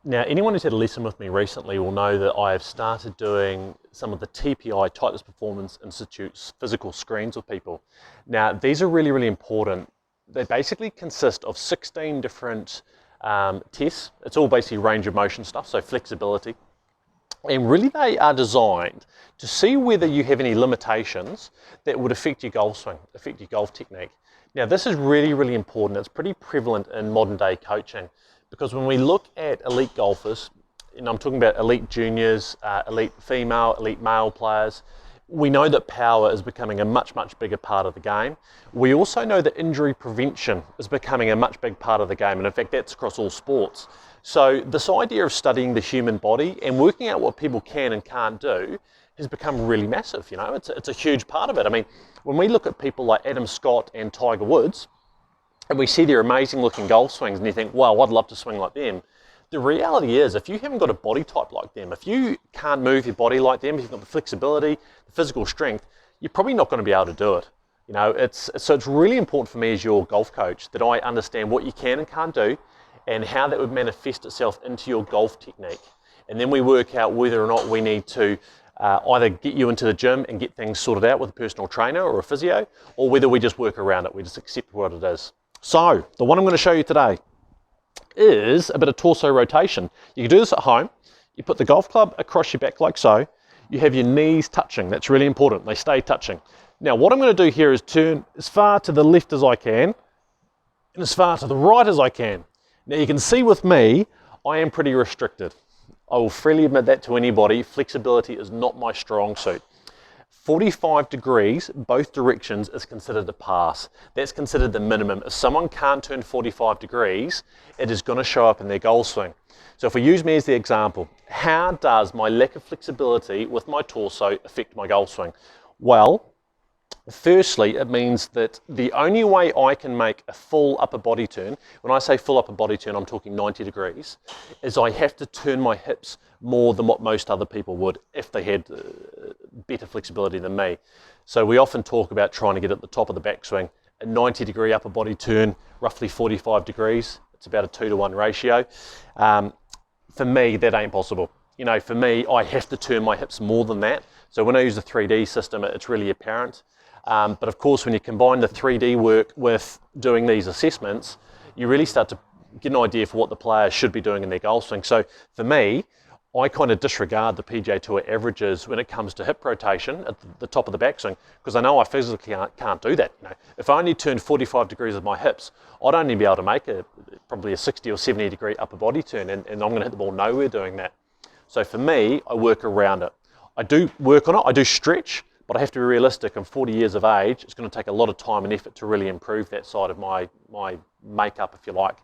Now, anyone who's had a lesson with me recently will know that I have started doing some of the TPI, Titleist Performance Institute's physical screens with people. Now, these are really, really important. They basically consist of 16 different tests. It's all basically range of motion stuff, so flexibility. And really they are designed to see whether you have any limitations that would affect your golf swing, affect your golf technique. Now, this is really, really important. It's pretty prevalent in modern day coaching. Because when we look at elite golfers, and I'm talking about elite juniors, elite female, elite male players, we know that power is becoming a much, much bigger part of the game. We also know that injury prevention is becoming a much big part of the game, and in fact that's across all sports. So this idea of studying the human body and working out what people can and can't do has become really massive. You know, it's a huge part of it. I mean, when we look at people like Adam Scott and Tiger Woods, and we see their amazing looking golf swings and you think, wow, I'd love to swing like them. The reality is, if you haven't got a body type like them, if you can't move your body like them, if you've got the flexibility, the physical strength, you're probably not going to be able to do it. You know, so it's really important for me as your golf coach that I understand what you can and can't do and how that would manifest itself into your golf technique. And then we work out whether or not we need to either get you into the gym and get things sorted out with a personal trainer or a physio, or whether we just work around it, we just accept what it is. So, the one I'm going to show you today is a bit of torso rotation. You can do this at home. You put the golf club across your back like so. You have your knees touching. That's really important. They stay touching. Now, what I'm going to do here is turn as far to the left as I can and as far to the right as I can. Now, you can see with me, I am pretty restricted. I will freely admit that to anybody. Flexibility is not my strong suit. 45 degrees, both directions, is considered a pass. That's considered the minimum. If someone can't turn 45 degrees, it is going to show up in their golf swing. So if we use me as the example, how does my lack of flexibility with my torso affect my golf swing? Well, firstly, it means that the only way I can make a full upper body turn, when I say full upper body turn, I'm talking 90 degrees, is I have to turn my hips more than what most other people would if they had better flexibility than me. So we often talk about trying to get at the top of the backswing, a 90 degree upper body turn, roughly 45 degrees. It's about a 2-to-1 ratio. For me, that ain't possible. You know, for me, I have to turn my hips more than that. So when I use the 3D system, it's really apparent. But of course, when you combine the 3D work with doing these assessments, you really start to get an idea for what the player should be doing in their golf swing. So for me, I kind of disregard the PGA Tour averages when it comes to hip rotation at the top of the backswing, because I know I physically can't do that. You know, if I only turned 45 degrees with my hips, I'd only be able to make probably a 60 or 70 degree upper body turn, and I'm going to hit the ball nowhere doing that. So for me, I work around it. I do work on it, I do stretch, but I have to be realistic. I'm 40 years of age. It's going to take a lot of time and effort to really improve that side of my makeup, if you like.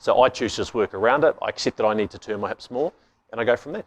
So I choose to just work around it. I accept that I need to turn my hips more, and I go from there.